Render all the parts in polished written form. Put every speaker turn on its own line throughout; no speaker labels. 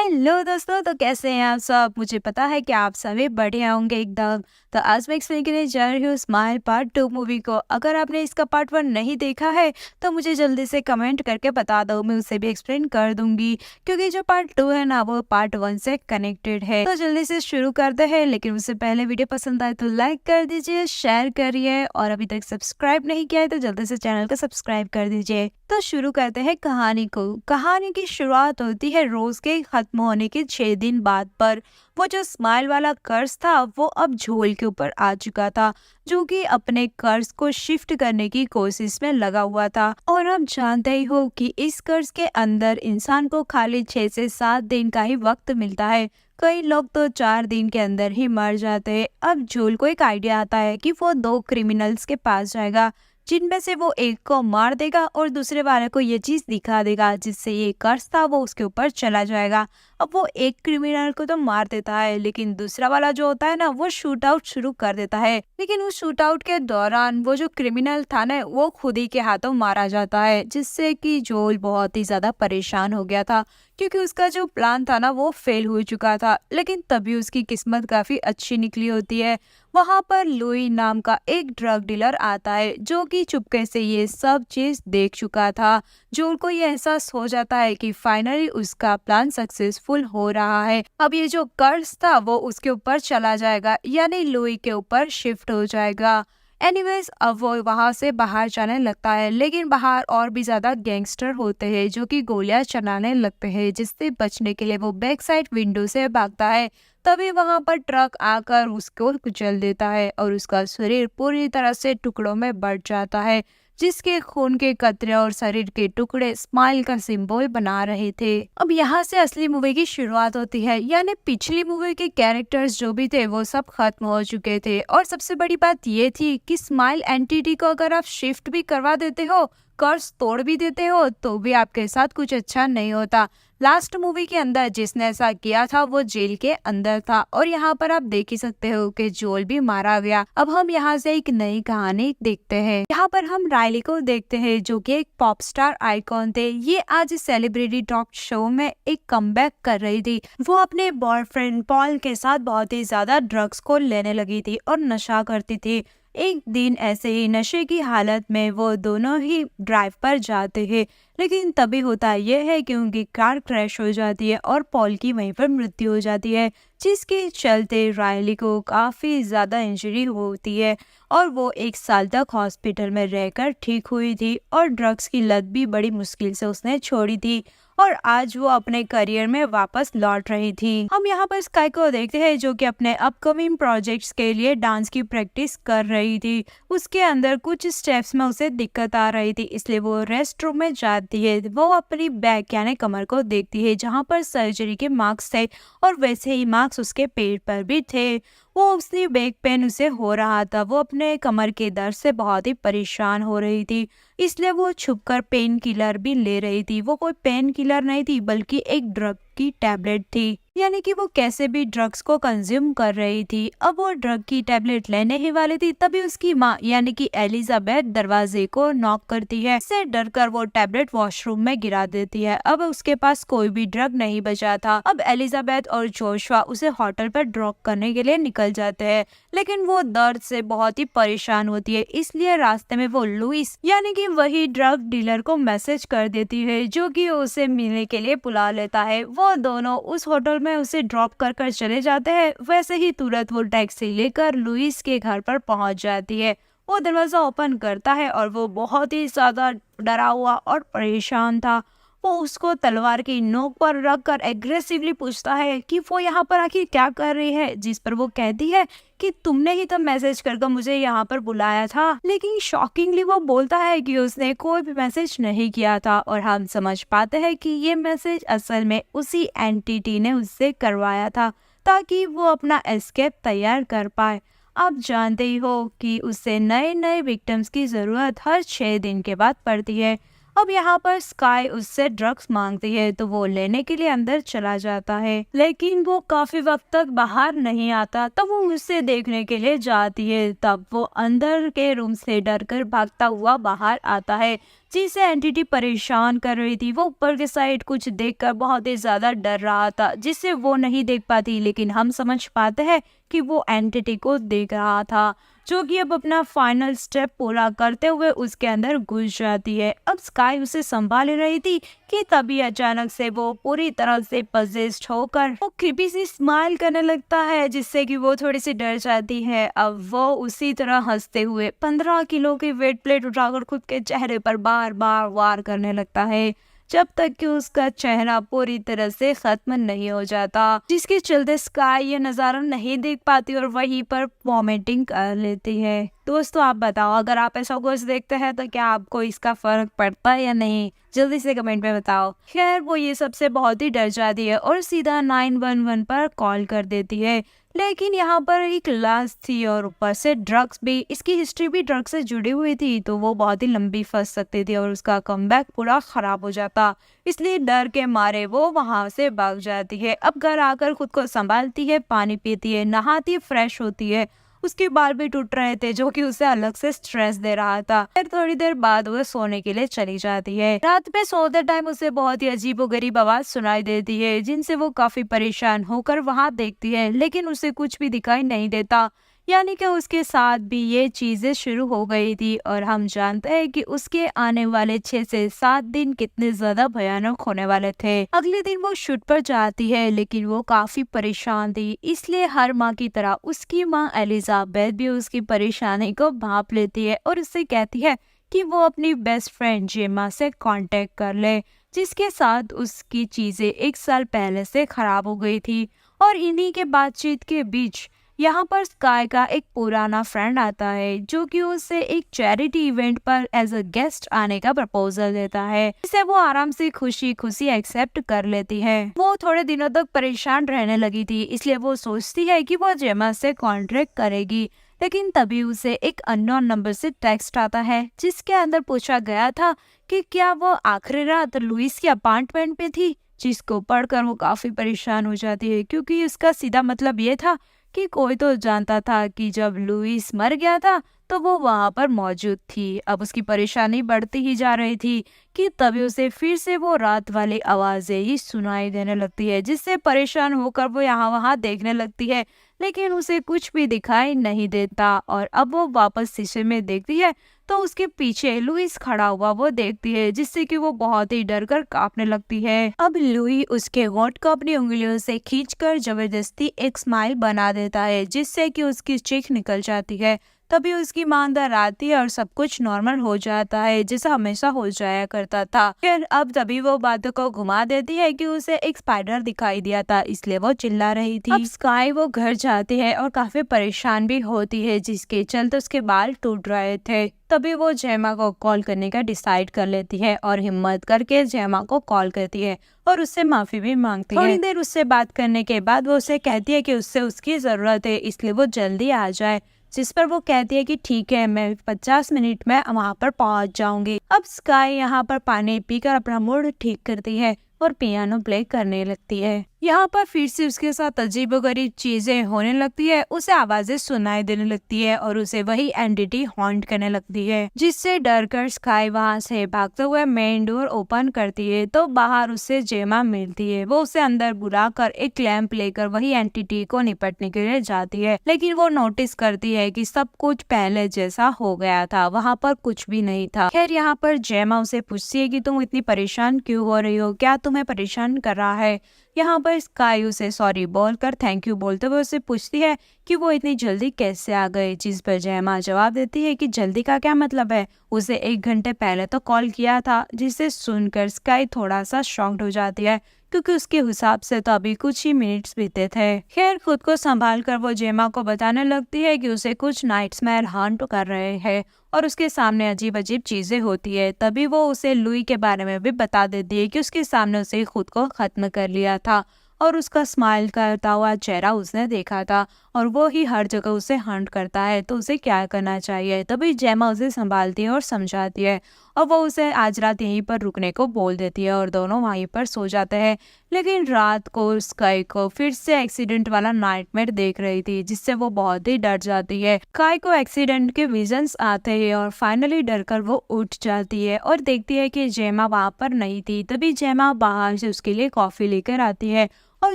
Hello दोस्तों, तो कैसे हैं आप सब। मुझे पता है कि आप सभी बढ़िया होंगे एकदम। तो आज मैं एक्सप्लेन करने जा रही हूँ स्माइल पार्ट 2 मूवी को। अगर आपने इसका पार्ट 1 नहीं देखा है तो मुझे जल्दी से कमेंट करके बता दो, मैं उसे भी एक्सप्लेन कर दूंगी, क्योंकि जो पार्ट 2 है ना वो पार्ट 1 से कनेक्टेड है। तो जल्दी से शुरू करते हैं, लेकिन उससे पहले वीडियो पसंद आए तो लाइक कर दीजिए, शेयर करिए और अभी तक सब्सक्राइब नहीं किया है तो जल्दी से चैनल को सब्सक्राइब कर दीजिए। तो शुरू करते हैं कहानी को। कहानी की शुरुआत होती है रोज के खत्म होने के 6 दिन बाद पर। वो जो स्माइल वाला कर्ज था वो अब झोल के ऊपर आ चुका था, जो कि अपने कर्ज को शिफ्ट करने की कोशिश में लगा हुआ था। और आप जानते ही हो कि इस कर्ज के अंदर इंसान को खाली 6 से 7 दिन का ही वक्त मिलता है। कई लोग तो 4 दिन के अंदर ही मर जाते हैं। अब झोल को एक आइडिया आता है कि वो 2 क्रिमिनल्स के पास जाएगा, जिनमें से वो एक को मार देगा और दूसरे वाले को ये चीज दिखा देगा, जिससे ये कर्ज था वो उसके ऊपर चला जाएगा। अब वो एक क्रिमिनल को तो मार देता है, लेकिन दूसरा वाला जो होता है ना वो शूट आउट शुरू कर देता है। लेकिन उस शूट आउट के दौरान वो जो क्रिमिनल था ना वो खुद ही के हाथों मारा जाता है, जिससे कि जोल बहुत ही ज्यादा परेशान हो गया था, क्योंकि उसका जो प्लान था ना वो फेल हो चुका था। लेकिन तभी उसकी किस्मत काफी अच्छी निकली होती है। वहाँ पर लुई नाम का एक ड्रग डीलर आता है, जो कि चुपके से ये सब चीज देख चुका था। जोल को ये एहसास हो जाता है कि फाइनली उसका प्लान सक्सेसफुल हो रहा है। अब ये जो कर्ज था वो उसके ऊपर चला जाएगा, यानी लुई के ऊपर शिफ्ट हो जाएगा। एनीवेज, अब वो वहां से बाहर जाने लगता है, लेकिन बाहर और भी ज्यादा गैंगस्टर होते हैं जो कि गोलियां चलाने लगते हैं, जिससे बचने के लिए वो बैक साइड विंडो से भागता है। तभी वहां पर ट्रक आकर उसको कुचल देता है और उसका शरीर पूरी तरह से टुकड़ों में बट जाता है, जिसके खून के कतरे और शरीर के टुकड़े स्माइल का सिंबल बना रहे थे। अब यहाँ से असली मूवी की शुरुआत होती है, यानी पिछली मूवी के कैरेक्टर्स जो भी थे वो सब खत्म हो चुके थे। और सबसे बड़ी बात ये थी कि स्माइल एंटिटी को अगर आप शिफ्ट भी करवा देते हो, कर्ज तोड़ भी देते हो, तो भी आपके साथ कुछ अच्छा नहीं होता। लास्ट मूवी के अंदर जिसने ऐसा किया था वो जेल के अंदर था, और यहाँ पर आप देख ही सकते हो कि जोल भी मारा गया। अब हम यहाँ से एक नई कहानी देखते हैं। यहाँ पर हम रायली को देखते हैं, जो कि एक पॉप स्टार आइकॉन थे। ये आज सेलिब्रिटी टॉक शो में एक कमबैक कर रही थी। वो अपने बॉयफ्रेंड पॉल के साथ बहुत ही ज्यादा ड्रग्स को लेने लगी थी और नशा करती थी। एक दिन ऐसे ही नशे की हालत में वो दोनों ही ड्राइव पर जाते हैं, लेकिन तभी होता यह है कि उनकी कार क्रैश हो जाती है और पॉल की वहीं पर मृत्यु हो जाती है, जिसके चलते रायली को काफी ज्यादा इंजरी होती है और वो 1 साल तक हॉस्पिटल में रहकर ठीक हुई थी। और ड्रग्स की लत भी बड़ी मुश्किल से उसने छोड़ी थी और आज वो अपने करियर में वापस लौट रही थी। हम यहाँ पर स्काई को देखते हैं, जो कि अपने अपकमिंग प्रोजेक्ट्स के लिए डांस की प्रैक्टिस कर रही थी। उसके अंदर कुछ स्टेप्स में उसे दिक्कत आ रही थी, इसलिए वो रेस्ट रूम में जाती है। वो अपनी बैक यानी कमर को देखती है, जहाँ पर सर्जरी के मार्क्स थे और वैसे ही मार्क्स उसके पेट पर भी थे। वो उसकी बैक पेन उसे हो रहा था। वो अपने कमर के दर्द से बहुत ही परेशान हो रही थी, इसलिए वो छुपकर पेन किलर भी ले रही थी। वो कोई पेन किलर नहीं थी, बल्कि एक ड्रग की टैबलेट थी, यानी कि वो कैसे भी ड्रग्स को कंज्यूम कर रही थी। अब वो ड्रग की टैबलेट लेने ही वाली थी, तभी उसकी माँ यानी कि एलिजाबेथ दरवाजे को नॉक करती है। इससे डरकर वो टैबलेट वॉशरूम में गिरा देती है। अब उसके पास कोई भी ड्रग नहीं बचा था। अब एलिजाबेथ और जोशुआ उसे होटल पर ड्रॉप करने के लिए निकल जाते हैं, लेकिन वो दर्द से बहुत ही परेशान होती है, इसलिए रास्ते में वो लुइस यानी कि वही ड्रग डीलर को मैसेज कर देती है, जो कि उसे मिलने के लिए बुला लेता है। वो दोनों उस होटल में उसे ड्रॉप कर चले जाते हैं। वैसे ही तुरंत वो टैक्सी लेकर लुइस के घर पर पहुंच जाती है। वो दरवाजा ओपन करता है और वो बहुत ही ज्यादा डरा हुआ और परेशान था। वो उसको तलवार की नोक पर रखकर एग्रेसिवली पूछता है कि वो यहाँ पर आखिर क्या कर रही है, जिस पर वो कहती है कि तुमने ही तो मैसेज करके मुझे यहाँ पर बुलाया था। लेकिन शॉकिंगली वो बोलता है कि उसने कोई भी मैसेज नहीं किया था, और हम समझ पाते हैं कि ये मैसेज असल में उसी एंटिटी ने उससे करवाया था, ताकि वो अपना एस्केप तैयार कर पाए। आप जानते ही हो कि उससे नए नए विक्टिम्स की जरूरत हर 6 दिन के बाद पड़ती है। अब यहाँ पर स्काई उससे ड्रग्स मांगती है, तो वो लेने के लिए अंदर चला जाता है, लेकिन वो काफी वक्त तक बाहर नहीं आता। तब वो उससे देखने के लिए जाती है। तब वो अंदर के रूम से डरकर भागता हुआ बाहर आता है, जिसे एंटिटी परेशान कर रही थी। वो ऊपर के साइड कुछ देखकर बहुत ही ज्यादा डर रहा था, जिससे वो नहीं देख पाती, लेकिन हम समझ पाते हैं कि वो एंटिटी को देख रहा था, जो कि अब अपना फाइनल स्टेप पूरा करते हुए उसके अंदर घुस जाती है। अब स्काई उसे संभाल रही थी कि तभी अचानक से वो पूरी तरह से पजेस्ड होकर वो क्रीपी सी स्माइल करने लगता है, जिससे कि वो थोड़ी सी डर जाती है। अब वो उसी तरह हंसते हुए 15 किलो की वेट प्लेट उठाकर खुद के चेहरे पर बार बार वार करने लगता है, जब तक कि उसका चेहरा पूरी तरह से खत्म नहीं हो जाता, जिसके चलते स्काई ये नज़ारा नहीं देख पाती और वहीं पर वॉमिटिंग कर लेती है। दोस्तों, आप बताओ, अगर आप ऐसा कुछ देखते हैं तो क्या आपको इसका फर्क पड़ता है या नहीं? जल्दी से कमेंट में बताओ। खैर, वो ये सबसे बहुत ही डर जाती है और सीधा 911 पर कॉल कर देती है। लेकिन यहाँ पर एक लाश थी और ऊपर से ड्रग्स भी, इसकी हिस्ट्री भी ड्रग्स से जुड़ी हुई थी, तो वो बहुत ही लंबी फंस सकती थी और उसका कमबैक पूरा खराब हो जाता। इसलिए डर के मारे वो वहां से भाग जाती है। अब घर आकर खुद को संभालती है, पानी पीती है, नहाती है, फ्रेश होती है। उसके बाल भी टूट रहे थे, जो कि उसे अलग से स्ट्रेस दे रहा था। फिर थोड़ी देर बाद वो सोने के लिए चली जाती है। रात में सोते टाइम उसे बहुत ही अजीबोगरीब आवाज सुनाई देती है, जिनसे वो काफी परेशान होकर वहां देखती है, लेकिन उसे कुछ भी दिखाई नहीं देता। यानी कि उसके साथ भी ये चीजें शुरू हो गई थी और हम जानते हैं कि उसके आने वाले 6 से 7 दिन कितने ज्यादा भयानक होने वाले थे। अगले दिन वो शूट पर जाती है, लेकिन वो काफी परेशान थी, इसलिए हर माँ की तरह उसकी माँ एलिजाबेथ भी उसकी परेशानी को भांप लेती है और उससे कहती है कि वो अपनी बेस्ट फ्रेंड जेमा से कांटेक्ट कर ले, जिसके साथ उसकी चीजें 1 साल पहले से खराब हो गई थी। और इन्हीं के बातचीत के बीच यहाँ पर स्काई का एक पुराना फ्रेंड आता है, जो कि उसे एक चैरिटी इवेंट पर एज अ गेस्ट आने का प्रपोजल देता है, जिसे वो आराम से खुशी खुशी एक्सेप्ट कर लेती है। वो थोड़े दिनों तक परेशान रहने लगी थी, इसलिए वो सोचती है कि वो जेमा से कॉन्ट्रैक्ट करेगी। लेकिन तभी उसे एक अननोन नंबर से टेक्स्ट आता है, जिसके अंदर पूछा गया था कि क्या वो आखिरी रात लुइस के अपार्टमेंट में थी, जिसको पढ़कर वो काफी परेशान हो जाती है, क्योंकि उसका सीधा मतलब ये था कि कोई तो जानता था कि जब लुइस मर गया था तो वो वहां पर मौजूद थी। अब उसकी परेशानी बढ़ती ही जा रही थी कि तभी उसे फिर से वो रात वाली आवाजें ही सुनाई देने लगती है, जिससे परेशान होकर वो यहाँ वहाँ देखने लगती है, लेकिन उसे कुछ भी दिखाई नहीं देता। और अब वो वापस शीशे में देखती है तो उसके पीछे लुइस खड़ा हुआ वो देखती है, जिससे कि वो बहुत ही डर कर कांपने लगती है। अब लुई उसके होंठ को अपनी उंगलियों से खींचकर जबरदस्ती एक स्माइल बना देता है, जिससे कि उसकी चीख निकल जाती है। तभी उसकी मां अंदर आती है और सब कुछ नॉर्मल हो जाता है, जैसा हमेशा हो जाया करता था। फिर अब तभी वो बातों को घुमा देती है कि उसे एक स्पाइडर दिखाई दिया था, इसलिए वो चिल्ला रही थी। अब स्काई वो घर जाती है और काफी परेशान भी होती है, जिसके चलते उसके बाल टूट रहे थे। तभी वो जेमा को कॉल करने का डिसाइड कर लेती है और हिम्मत करके जेमा को कॉल करती है और उससे माफी भी मांगती है। थोड़ी देर उससे बात करने के बाद वो उसे कहती है कि उससे उसकी जरूरत है, इसलिए वो जल्दी आ जाए, जिस पर वो कहती है कि ठीक है, मैं 50 मिनट में वहाँ पर पहुँच जाऊंगी। अब स्काई यहाँ पर पानी पीकर अपना मूड ठीक करती है और पियानो प्ले करने लगती है। यहाँ पर फिर से उसके साथ अजीबोगरीब चीजें होने लगती है, उसे आवाजें सुनाई देने लगती है और उसे वही एंटिटी हॉन्ट करने लगती है, जिससे डर कर स्काई वहाँ से भागते हुए मेन डोर ओपन करती है तो बाहर उससे जेमा मिलती है। वो उसे अंदर बुलाकर एक लैंप लेकर वही एंटिटी को निपटने के लिए जाती है, लेकिन वो नोटिस करती है कि सब कुछ पहले जैसा हो गया था, वहाँ पर कुछ भी नहीं था। खैर, यहाँ पर जेमा उसे पूछती है कि तुम इतनी परेशान क्यों हो रही हो, क्या तुम्हें परेशान कर रहा है। यहाँ पर स्काई उसे सॉरी बोलकर थैंक यू बोलते हुए उससे पूछती है कि वो इतनी जल्दी कैसे आ गए, जिस पर जेमा जवाब देती है कि जल्दी का क्या मतलब है, उसे 1 घंटे पहले तो कॉल किया था। जिसे सुनकर स्काई थोड़ा सा शॉक्ड हो जाती है, क्योंकि उसके हिसाब से तो अभी कुछ ही मिनट्स बीते थे। खैर, खुद को संभाल कर वो जेमा को बताने लगती है कि उसे कुछ नाइट्समेयर हॉन्ट कर रहे हैं और उसके सामने अजीब अजीब चीजें होती है। तभी वो उसे लुई के बारे में भी बता देती है कि उसके सामने उसे खुद को खत्म कर लिया था और उसका स्माइल करता हुआ चेहरा उसने देखा था और वो ही हर जगह उसे हंट करता है, तो उसे क्या करना चाहिए। तभी जेमा उसे संभालती है और समझाती है और वो उसे आज रात यहीं पर रुकने को बोल देती है और दोनों वहीं पर सो जाते हैं। लेकिन रात को स्काई को फिर से एक्सीडेंट वाला नाइटमेयर देख रही थी, जिससे वो बहुत ही डर जाती है। स्काई को एक्सीडेंट के विजन्स आते हैं और फाइनली डरकर वो उठ जाती है और देखती है कि जेमा वहां पर नहीं थी। तभी जेमा बाहर से उसके लिए कॉफी लेकर आती है और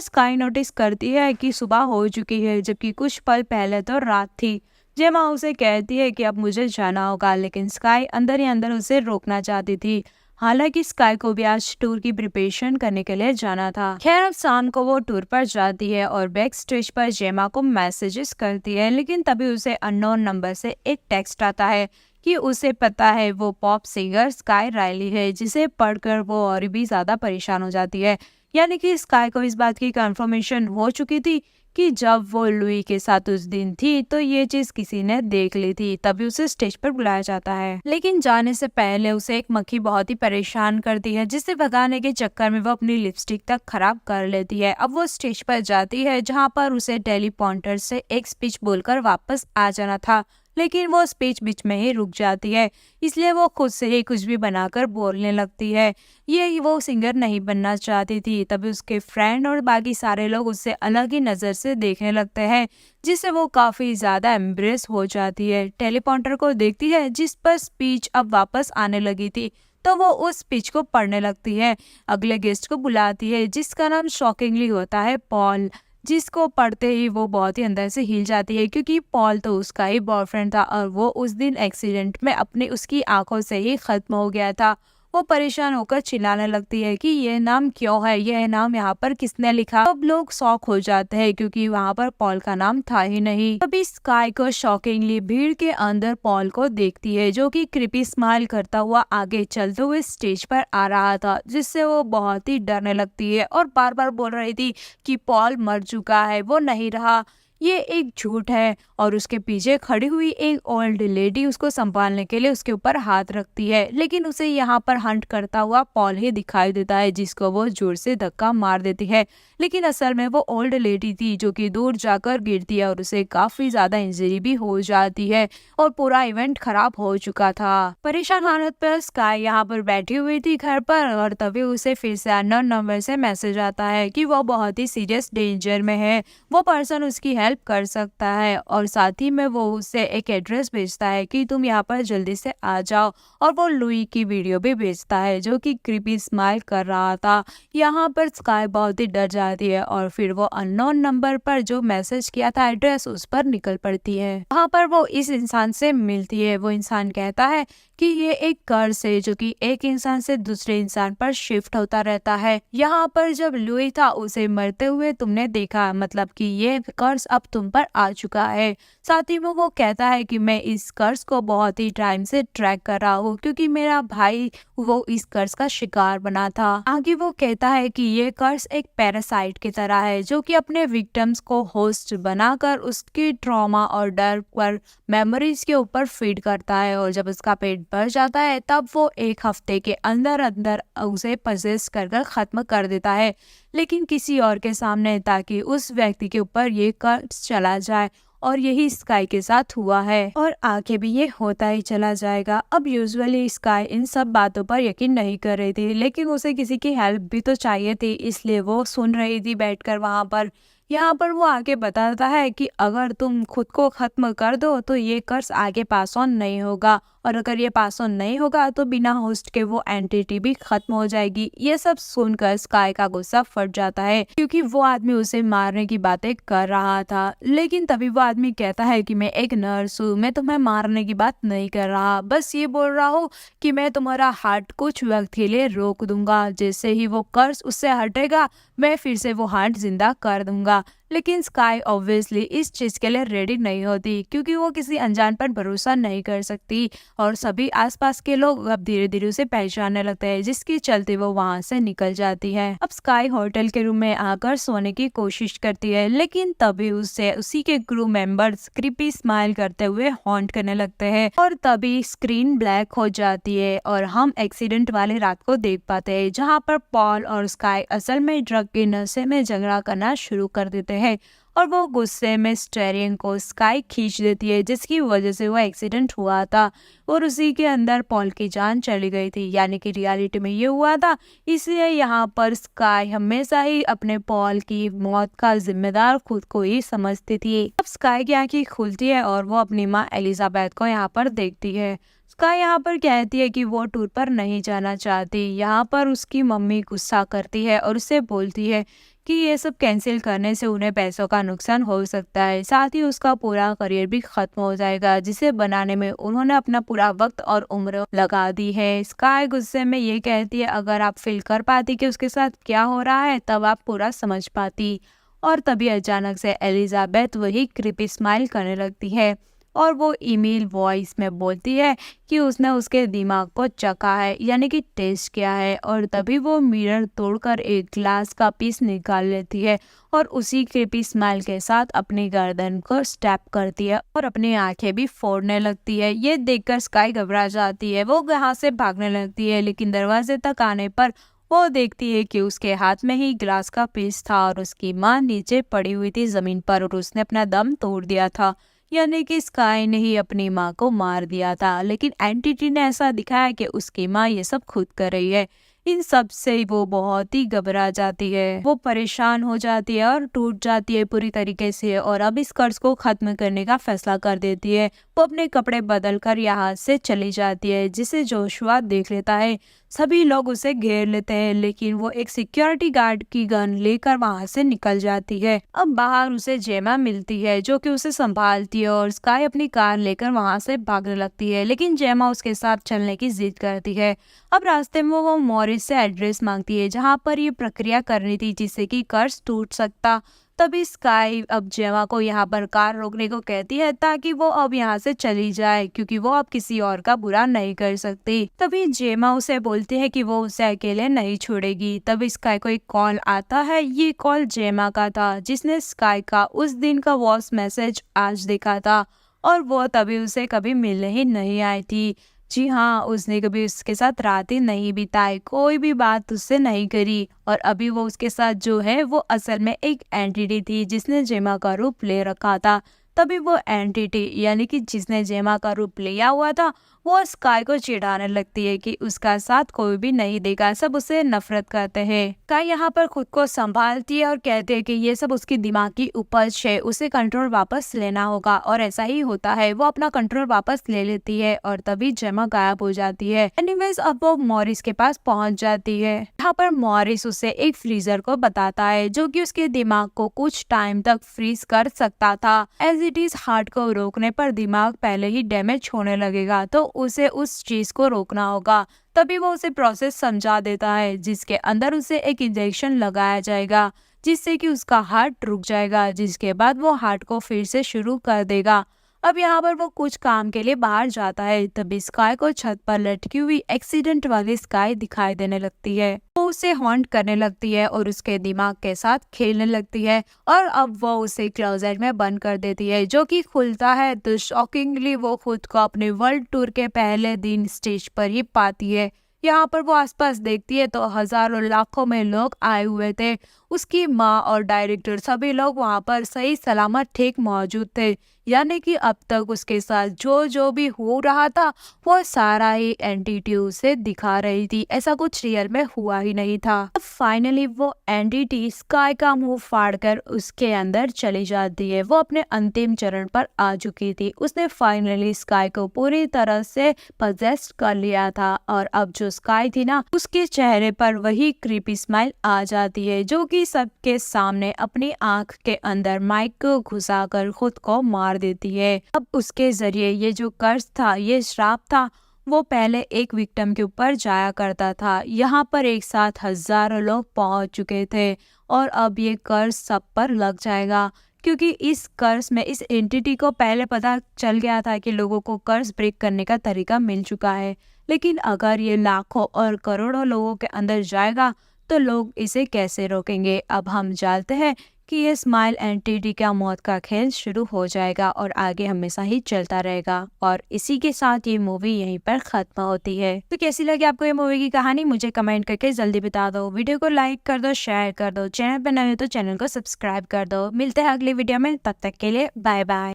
स्काई नोटिस करती है कि सुबह हो चुकी है, जबकि कुछ पल पहले तो रात थी। जेमा उसे कहती है कि अब मुझे जाना होगा, लेकिन स्काई अंदर ही अंदर उसे रोकना चाहती थी। हालांकि स्काई को भी आज टूर की प्रिपरेशन करने के लिए जाना था। खैर, अब शाम को वो टूर पर जाती है और बैक स्टेज पर जेमा को मैसेजेस करती है, लेकिन तभी उसे अननोन नंबर से एक टेक्स्ट आता है कि उसे पता है वो पॉप सिंगर स्काई रायली है, जिसे पढ़कर वो और भी ज्यादा परेशान हो जाती है। यानी कि स्काई को इस बात की कंफर्मेशन हो चुकी थी कि जब वो लुई के साथ उस दिन थी तो ये चीज किसी ने देख ली थी, तभी उसे स्टेज पर बुलाया जाता है। लेकिन जाने से पहले उसे एक मक्खी बहुत ही परेशान करती है, जिसे भगाने के चक्कर में वो अपनी लिपस्टिक तक खराब कर लेती है। अब वो स्टेज पर जाती है जहाँ पर उसे टेलीप्रॉम्प्टर से एक स्पीच बोलकर वापस आ जाना था, लेकिन वो स्पीच बीच में ही रुक जाती है, इसलिए वो खुद से ही कुछ भी बनाकर बोलने लगती है। ये वो सिंगर नहीं बनना चाहती थी। तभी उसके फ्रेंड और बाकी सारे लोग उससे अलग ही नज़र से देखने लगते हैं, जिससे वो काफ़ी ज़्यादा एम्ब्रेस हो जाती है। टेलीप्रॉम्प्टर को देखती है जिस पर स्पीच अब वापस आने लगी थी, तो वो उस स्पीच को पढ़ने लगती है। अगले गेस्ट को बुलाती है जिसका नाम शॉकिंगली होता है पॉल, जिसको पढ़ते ही वो बहुत ही अंदर से हिल जाती है, क्योंकि पॉल तो उसका ही बॉयफ्रेंड था और वो उस दिन एक्सीडेंट में अपनी उसकी आंखों से ही खत्म हो गया था। वो परेशान होकर चिल्लाने लगती है कि ये नाम क्यों है, यह नाम यहाँ पर किसने लिखा। अब लोग शॉक हो जाते हैं क्योंकि वहाँ पर पॉल का नाम था ही नहीं। तभी स्काई को शॉकिंगली भीड़ के अंदर पॉल को देखती है, जो कि क्रिपी स्माइल करता हुआ आगे चलते हुए स्टेज पर आ रहा था, जिससे वो बहुत ही डरने लगती है और बार बार बोल रही थी कि पॉल मर चुका है, वो नहीं रहा, ये एक झूठ है। और उसके पीछे खड़ी हुई एक ओल्ड लेडी उसको संभालने के लिए उसके ऊपर हाथ रखती है, लेकिन उसे यहाँ पर हंट करता हुआ पॉल ही दिखाई देता है, जिसको वो जोर से धक्का मार देती है। लेकिन असल में वो ओल्ड लेडी थी, जो कि दूर जाकर गिरती है और उसे काफी ज्यादा इंजरी भी हो जाती है और पूरा इवेंट खराब हो चुका था। परेशान हालत पर स्काई यहाँ पर बैठी हुई थी घर पर, और तभी उसे फिर से अननोन नंबर से मैसेज आता है कि वो बहुत ही सीरियस डेंजर में है, वो पर्सन उसकी हेल्प कर सकता है। और साथ ही में वो उसे एक एड्रेस भेजता है कि तुम यहाँ पर जल्दी से आ जाओ, और वो लुई की वीडियो भी भेजता है जो कि क्रीपी स्माइल कर रहा था। यहाँ पर स्काई बहुत ही डर जाती है और फिर वो अननोन नंबर पर जो मैसेज किया था एड्रेस, उस पर निकल पड़ती है। वहाँ पर वो इस इंसान से मिलती है। वो इंसान कहता है कि ये एक कर्स है जो कि एक इंसान से दूसरे इंसान पर शिफ्ट होता रहता है। यहाँ पर जब लुई था उसे मरते हुए तुमने देखा, मतलब कि ये कर्स अब तुम पर आ चुका है। साथ ही में वो कहता है कि मैं इस कर्स को बहुत ही टाइम से ट्रैक कर रहा हूँ, क्योंकि मेरा भाई वो इस कर्स का शिकार बना था। आगे वो कहता है कि ये कर्स एक पैरासाइट की तरह है, जो कि अपने विक्टिम्स को होस्ट बनाकर उसकी ट्रॉमा और डर पर मेमोरीज के ऊपर फीड करता है, और जब उसका पेट भर जाता है तब वो एक हफ्ते के अंदर अंदर उसे पजेस्ट कर खत्म कर देता है, लेकिन किसी और के सामने, ताकि उस व्यक्ति के ऊपर ये कर्स चला जाए। और यही स्काई के साथ हुआ है और आगे भी ये होता ही चला जाएगा। अब यूजुअली स्काई इन सब बातों पर यकीन नहीं कर रही थी, लेकिन उसे किसी की हेल्प भी तो चाहिए थी, इसलिए वो सुन रही थी बैठकर वहां पर। यहाँ पर वो आगे बताता है कि अगर तुम खुद को खत्म कर दो तो ये कर्स आगे पास ऑन नहीं होगा, और अगर ये पास ऑन नहीं होगा तो बिना होस्ट के वो एंटिटी भी खत्म हो जाएगी। ये सब सुनकर स्काई का गुस्सा फट जाता है, क्योंकि वो आदमी उसे मारने की बातें कर रहा था। लेकिन तभी वो आदमी कहता है कि मैं एक नर्स हूँ, मैं तुम्हें मारने की बात नहीं कर रहा, बस ये बोल रहा हूँ कि मैं तुम्हारा हार्ट कुछ वक्त के लिए रोक दूंगा। जैसे ही वो कर्स उससे हटेगा मैं फिर से वो हार्ट जिंदा कर दूंगा। लेकिन स्काई ऑब्वियसली इस चीज के लिए रेडी नहीं होती, क्योंकि वो किसी अनजान पर भरोसा नहीं कर सकती, और सभी आसपास के लोग अब धीरे धीरे उसे पहचानने लगते हैं, जिसके चलते वो वहां से निकल जाती है। अब स्काई होटल के रूम में आकर सोने की कोशिश करती है, लेकिन तभी उससे उसी के क्रू मेंबर्स क्रीपी स्माइल करते हुए हॉन्ट करने लगते हैं, और तभी स्क्रीन ब्लैक हो जाती है और हम एक्सीडेंट वाली रात को देख पाते हैं, जहाँ पर पॉल और स्काई असल में ड्रग के नशे में झगड़ा करना शुरू कर देते हैं। हैं और वो गुस्से में स्टीयरिंग को स्काई खींच देती है, जिसकी वजह से वो एक्सीडेंट हुआ था और उसी के अंदर पॉल की जान चली गई थी, यानी कि रियलिटी में ये हुआ था। इसलिए यहाँ पर स्काई हमेशा ही अपने पॉल की मौत का जिम्मेदार खुद को ही समझती थी। अब स्काई की आंखें खुलती है और वो अपनी माँ एलिजाबेथ को यहाँ पर देखती है। स्काई यहाँ पर कहती है कि वो टूर पर नहीं जाना चाहती। यहाँ पर उसकी मम्मी गुस्सा करती है और उससे बोलती है कि ये सब कैंसिल करने से उन्हें पैसों का नुकसान हो सकता है, साथ ही उसका पूरा करियर भी खत्म हो जाएगा, जिसे बनाने में उन्होंने अपना पूरा वक्त और उम्र लगा दी है। स्काई गुस्से में ये कहती है अगर आप फील कर पाती कि उसके साथ क्या हो रहा है तब आप पूरा समझ पाती। और तभी अचानक से एलिजाबेथ वही क्रीपी स्माइल करने लगती है और वो ईमेल वॉइस में बोलती है कि उसने उसके दिमाग को चखा है, यानी कि टेस्ट किया है। और तभी वो मिरर तोड़कर एक ग्लास का पीस निकाल लेती है और उसी क्रीपी स्माइल के साथ अपनी गर्दन को स्टैप करती है और अपनी आंखें भी फोड़ने लगती है। ये देखकर स्काई घबरा जाती है, वो यहाँ से भागने लगती है, लेकिन दरवाजे तक आने पर वो देखती है कि उसके हाथ में ही ग्लास का पीस था और उसकी माँ नीचे पड़ी हुई थी जमीन पर और उसने अपना दम तोड़ दिया था, यानी कि स्काई ने ही अपनी माँ को मार दिया था। लेकिन एंटिटी ने ऐसा दिखाया कि उसकी माँ ये सब खुद कर रही है। इन सब से वो बहुत ही घबरा जाती है, वो परेशान हो जाती है और टूट जाती है पूरी तरीके से और अब इस कर्ज को खत्म करने का फैसला कर देती है। वो अपने कपड़े बदल कर यहाँ से चली जाती है, जिसे जोशुआ देख लेता है। सभी लोग उसे घेर लेते हैं, लेकिन वो एक सिक्योरिटी गार्ड की गन लेकर वहां से निकल जाती है। अब बाहर उसे जेमा मिलती है जो कि उसे संभालती है और स्काई अपनी कार लेकर वहां से भागने लगती है, लेकिन जेमा उसके साथ चलने की जिद करती है। अब रास्ते में वो मॉरिस से एड्रेस मांगती है जहाँ पर ये प्रक्रिया करनी थी जिससे कि कर्ज टूट सकता। तभी स्काई अब जेमा को यहाँ पर कार रोकने को कहती है ताकि वो अब यहाँ से चली जाए, क्योंकि वो अब किसी और का बुरा नहीं कर सकती। तभी जेमा उसे बोलती है कि वो उसे अकेले नहीं छोड़ेगी। तभी स्काई को एक कॉल आता है। ये कॉल जेमा का था, जिसने स्काई का उस दिन का वॉइस मैसेज आज देखा था और वो तभी उसे कभी मिलने ही नहीं आई थी। जी हाँ, उसने कभी उसके साथ रात ही नहीं बिताई, कोई भी बात उससे नहीं करी और अभी वो उसके साथ जो है वो असल में एक एंटिटी थी जिसने जेमा का रूप ले रखा था। तभी वो एंटिटी यानी कि जिसने जेमा का रूप लिया हुआ था वो स्काई को चिढ़ाने लगती है कि उसका साथ कोई भी नहीं देगा, सब उसे नफरत करते हैं। स्काई यहाँ पर खुद को संभालती है और कहते हैं कि ये सब उसकी दिमाग की उपज है, उसे कंट्रोल वापस लेना होगा और ऐसा ही होता है। वो अपना कंट्रोल वापस ले लेती है और तभी जेमा गायब हो जाती है। एनीवेज अब वो मॉरिस के पास पहुंच जाती है। यहाँ पर मॉरिस उसे एक फ्रीजर को बताता है जो कि उसके दिमाग को कुछ टाइम तक फ्रीज कर सकता था। एज इट इज हार्ट को रोकने पर दिमाग पहले ही डैमेज होने लगेगा, तो उसे उस चीज को रोकना होगा। तभी वो उसे प्रोसेस समझा देता है जिसके अंदर उसे एक इंजेक्शन लगाया जाएगा जिससे कि उसका हार्ट रुक जाएगा, जिसके बाद वो हार्ट को फिर से शुरू कर देगा। अब यहाँ पर वो कुछ काम के लिए बाहर जाता है, तभी स्काई को छत पर लटकी हुई एक्सीडेंट वाली स्काई दिखाई देने लगती है। वो उसे हॉन्ट करने लगती है और उसके दिमाग के साथ खेलने लगती है और अब वो उसे क्लोजेट में बंद कर देती है जो कि खुलता है तो शॉकिंगली वो खुद को अपने वर्ल्ड टूर के पहले दिन स्टेज पर ही पाती है। यहाँ पर वो आसपास देखती है तो हजारों लाखों में लोग आए हुए थे। उसकी माँ और डायरेक्टर सभी लोग वहाँ पर सही सलामत ठीक मौजूद थे, यानी कि अब तक उसके साथ जो जो भी हो रहा था वो सारा ही एंटिटी उसे दिखा रही थी, ऐसा कुछ रियल में हुआ ही नहीं था। अब फाइनली वो एंटिटी स्काई का मुंह फाड़कर उसके अंदर चली जाती है। वो अपने अंतिम चरण पर आ चुकी थी, उसने फाइनली स्काई को पूरी तरह से पजेस्ट कर लिया था और अब जो स्काई थी ना उसके चेहरे पर वही क्रीपी स्माइल आ जाती है जो कि सबके सामने अपनी आंख के अंदर माइक को घुसाकर खुद को मार देती है। अब उसके जरिए ये जो कर्ज था, ये श्राप था, वो पहले एक विक्टिम के ऊपर जाया करता था। यहाँ पर एक साथ हजारों लोग पहुंच चुके थे और अब ये कर्ज सब पर लग जाएगा, क्योंकि इस कर्ज में इस एंटिटी को पहले पता चल गया था कि लोगों को कर्ज ब्रेक करने का तरीका मिल चुका है। लेकिन अगर ये लाखों और करोड़ों लोगों के अंदर जाएगा तो लोग इसे कैसे रोकेंगे। अब हम जानते हैं कि ये स्माइल एंटिटी का मौत का खेल शुरू हो जाएगा और आगे हमेशा ही चलता रहेगा। और इसी के साथ ये मूवी यहीं पर खत्म होती है। तो कैसी लगी आपको ये मूवी की कहानी, मुझे कमेंट करके जल्दी बता दो। वीडियो को लाइक कर दो, शेयर कर दो, चैनल पर नए हो तो चैनल को सब्सक्राइब कर दो। मिलते हैं अगली वीडियो में, तब तक के लिए बाय बाय।